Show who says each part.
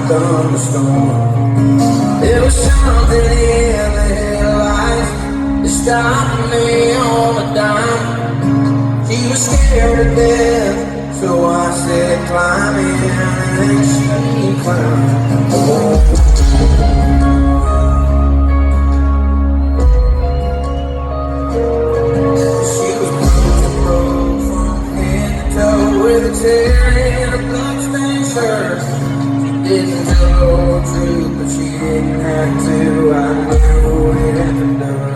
Speaker 1: thunderstorm. There was something in the headlights that stopped me on a dime. She was scared to death, so I said climb in, and she climbed. With a tear in a bloodstained shirt. She didn't know the truth, but she didn't have to. I knew it had been done.